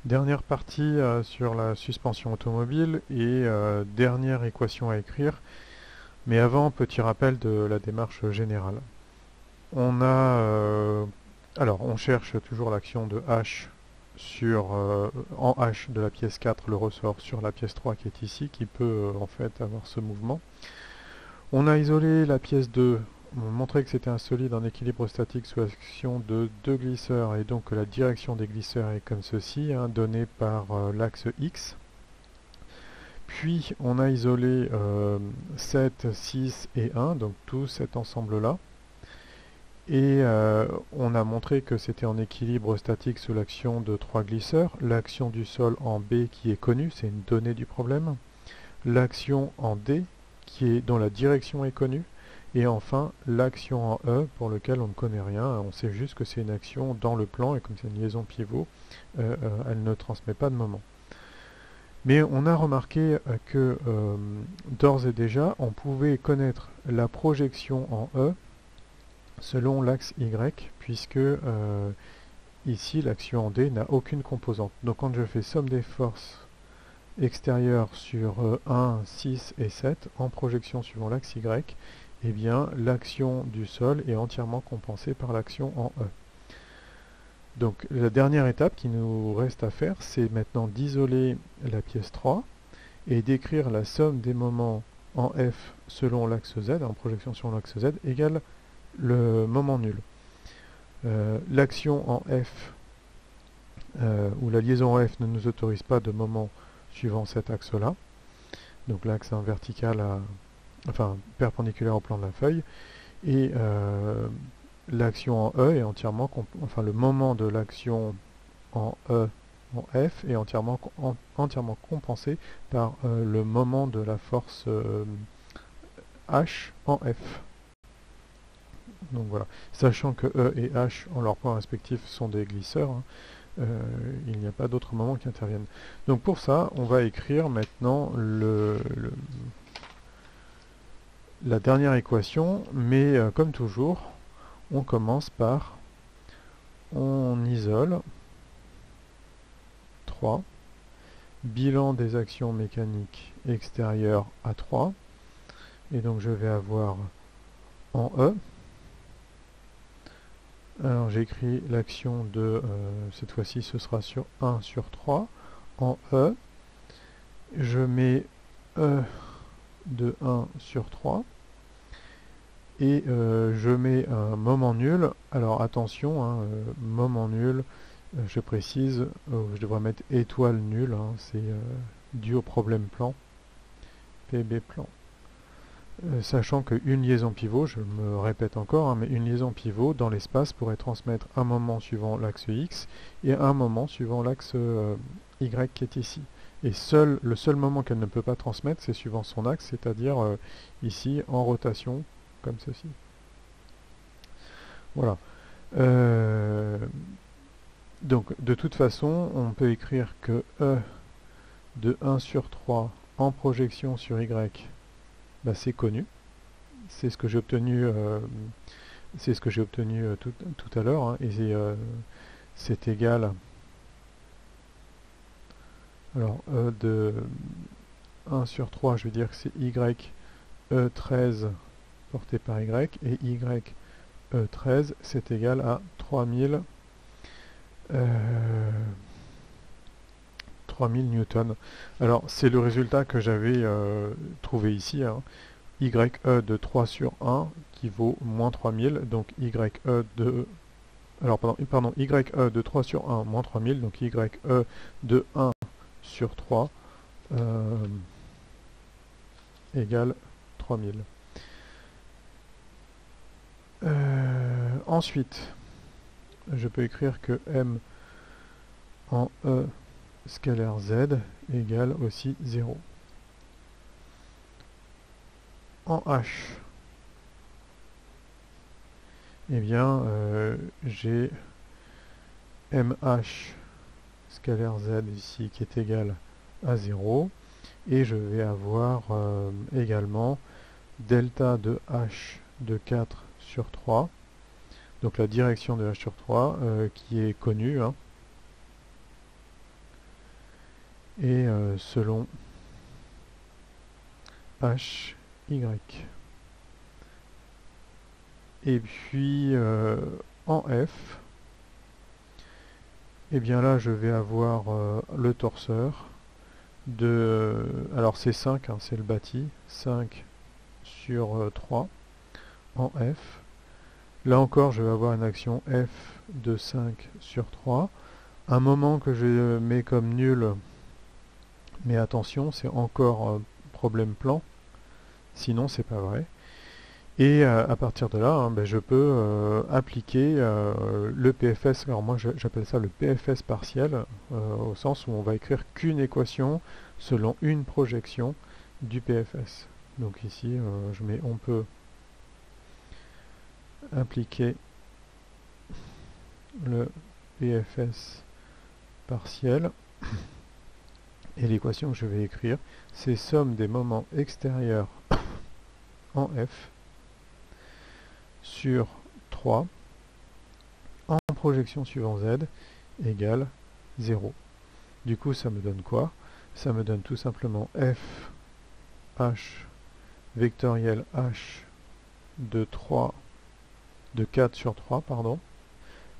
Dernière partie sur la suspension automobile et dernière équation à écrire. Mais avant, petit rappel de la démarche générale. On a, alors, on cherche toujours l'action de H en H de la pièce 4, le ressort sur la pièce 3 qui est ici, qui peut en fait avoir ce mouvement. On a isolé la pièce 2, on montrait que c'était un solide en équilibre statique sous action de deux glisseurs et donc que la direction des glisseurs est comme ceci, hein, donnée par l'axe X. Puis on a isolé 7, 6 et 1, donc tout cet ensemble-là. Et on a montré que c'était en équilibre statique sous l'action de trois glisseurs. L'action du sol en B qui est connue, c'est une donnée du problème. L'action en D dont la direction est connue. Et enfin l'action en E pour lequel on ne connaît rien. On sait juste que c'est une action dans le plan et comme c'est une liaison pivot, elle ne transmet pas de moment. Mais on a remarqué que d'ores et déjà, on pouvait connaître la projection en E selon l'axe Y, puisque ici, l'action en D n'a aucune composante. Donc quand je fais somme des forces extérieures sur 1, 6 et 7, en projection suivant l'axe Y, eh bien l'action du sol est entièrement compensée par l'action en E. Donc la dernière étape qui nous reste à faire, c'est maintenant d'isoler la pièce 3 et d'écrire la somme des moments en F selon l'axe Z, en projection sur l'axe Z, égale le moment nul. L'action en F, ou la liaison en F ne nous autorise pas de moment suivant cet axe-là. Donc l'axe vertical, enfin perpendiculaire au plan de la feuille. Et l'action en E est entièrement, enfin le moment de l'action en E en F est entièrement compensé par le moment de la force H en F. Donc voilà, sachant que E et H en leurs points respectifs sont des glisseurs, hein, il n'y a pas d'autres moments qui interviennent. Donc pour ça, on va écrire maintenant la dernière équation, mais comme toujours, on commence par, on isole 3, bilan des actions mécaniques extérieures à 3, et donc je vais avoir en E, alors j'écris l'action de, cette fois-ci ce sera sur 1 sur 3, en E, je mets E de 1 sur 3, et je mets un moment nul. Alors attention, hein, moment nul, je précise, je devrais mettre étoile nulle, hein, c'est dû au problème plan, PB plan. Sachant qu'une liaison pivot, je me répète encore, hein, mais une liaison pivot dans l'espace pourrait transmettre un moment suivant l'axe X et un moment suivant l'axe Y qui est ici. Et le seul moment qu'elle ne peut pas transmettre, c'est suivant son axe, c'est-à-dire ici en rotation, comme ceci. Voilà. Donc de toute façon, on peut écrire que E de 1 sur 3 en projection sur Y, bah, c'est connu. C'est ce que j'ai obtenu, tout à l'heure, hein, et c'est égal. Alors E de 1 sur 3, je veux dire que c'est Y E13 porté par Y, et Y E13, c'est égal à 3000 newtons. Alors c'est le résultat que j'avais trouvé ici, hein. YE de 3 sur 1 qui vaut moins 3000, donc YE de... Alors pardon, YE de 3 sur 1 moins 3000, donc YE de 1 sur 3 égale 3000. Ensuite, je peux écrire que M en E scalaire Z égale aussi 0. En H, eh bien, j'ai MH scalaire Z ici qui est égal à 0. Et je vais avoir également delta de H de 4 sur 3. Donc la direction de H sur 3 qui est connue, hein. et selon h, y. Et puis en f, et bien là je vais avoir le torseur de, alors c'est 5, hein, c'est le bâti, 5 sur 3 en f. Là encore je vais avoir une action f de 5 sur 3. Un moment que je mets comme nul, mais attention, c'est encore problème plan, sinon c'est pas vrai. Et à partir de là, hein, ben, je peux appliquer le PFS. Alors moi j'appelle ça le PFS partiel, au sens où on va écrire qu'une équation selon une projection du PFS. Donc ici je mets on peut appliquer le PFS partiel. Et l'équation que je vais écrire, c'est somme des moments extérieurs en F sur 3 en projection suivant Z égale 0. Du coup, ça me donne quoi? Ça me donne tout simplement F H vectoriel H de 4 sur 3, pardon,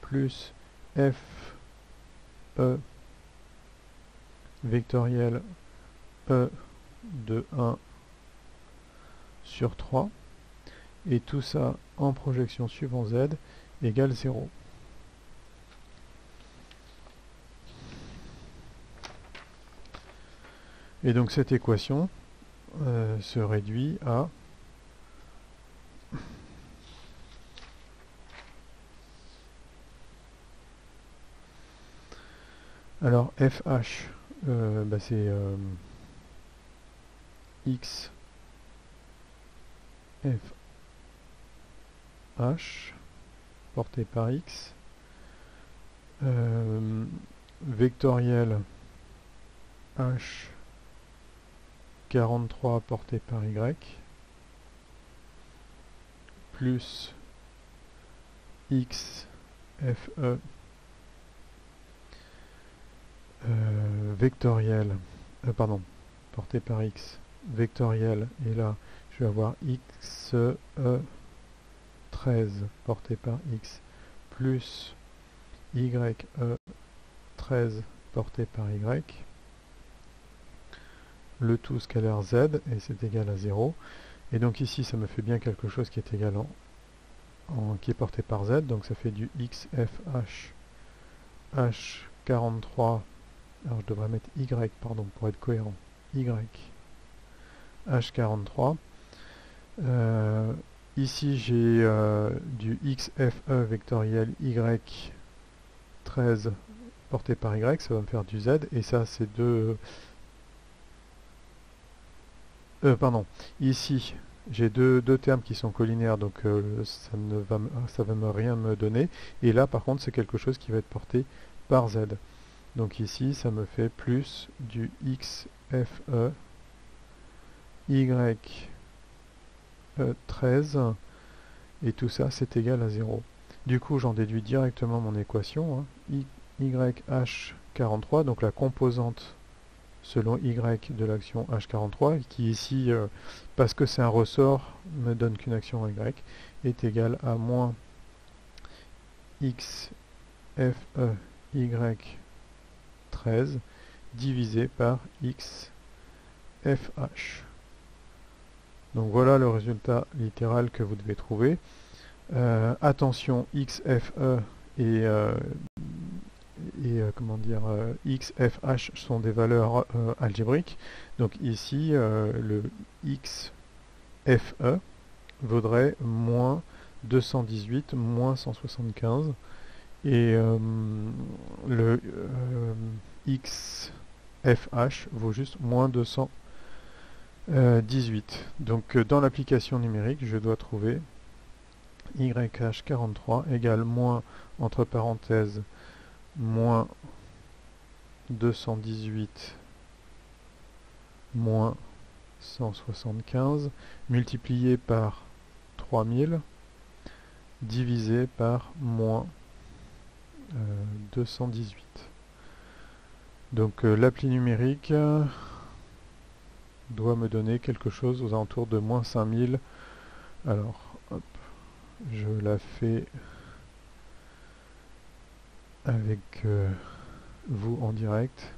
plus F E vectoriel E de 1 sur 3, et tout ça en projection suivant Z égale 0. Et donc cette équation se réduit à alors FH, bah c'est X FH porté par X, vectoriel H 43 porté par Y, plus X FE vectoriel, pardon, porté par X, vectoriel, et là je vais avoir XE 13 porté par X, plus YE 13 porté par Y, le tout scalaire Z, et c'est égal à 0. Et donc ici ça me fait bien quelque chose qui est égal qui est porté par Z, donc ça fait du XFH H43, alors je devrais mettre Y, pardon, pour être cohérent, Y H43. Ici j'ai du XFE vectoriel Y13 porté par Y, ça va me faire du Z, et ça c'est pardon, ici j'ai deux termes qui sont collinaires, donc ça va me rien me donner, et là par contre c'est quelque chose qui va être porté par Z. Donc ici ça me fait plus du XFE Y13, et tout ça c'est égal à 0. Du coup j'en déduis directement mon équation, hein, YH43, donc la composante selon Y de l'action H43, qui ici, parce que c'est un ressort, me donne qu'une action Y, est égale à moins XFE Y13 divisé par XFH. Donc voilà le résultat littéral que vous devez trouver. Attention, XFE et comment dire, XFH sont des valeurs algébriques. Donc ici, le XFE vaudrait moins 218 moins 175, et le XFH vaut juste moins 218. Donc dans l'application numérique, je dois trouver YH43 égale moins, entre parenthèses, moins 218 moins 175 multiplié par 3000 divisé par moins 218. Donc l'appli numérique doit me donner quelque chose aux alentours de moins 5000. Alors, hop, je la fais avec vous en direct.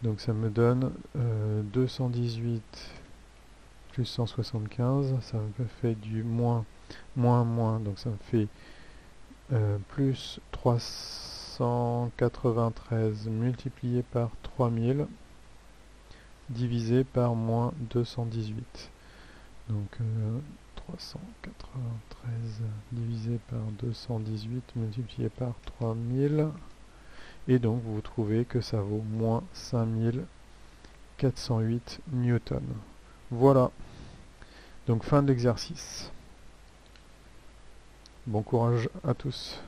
Donc ça me donne 218 plus 175, ça me fait du moins, donc ça me fait plus 393 multiplié par 3000 divisé par moins 218. Donc 393 divisé par 218 multiplié par 3000. Et donc vous trouvez que ça vaut moins 5408 newtons. Voilà. Donc fin de l'exercice. Bon courage à tous.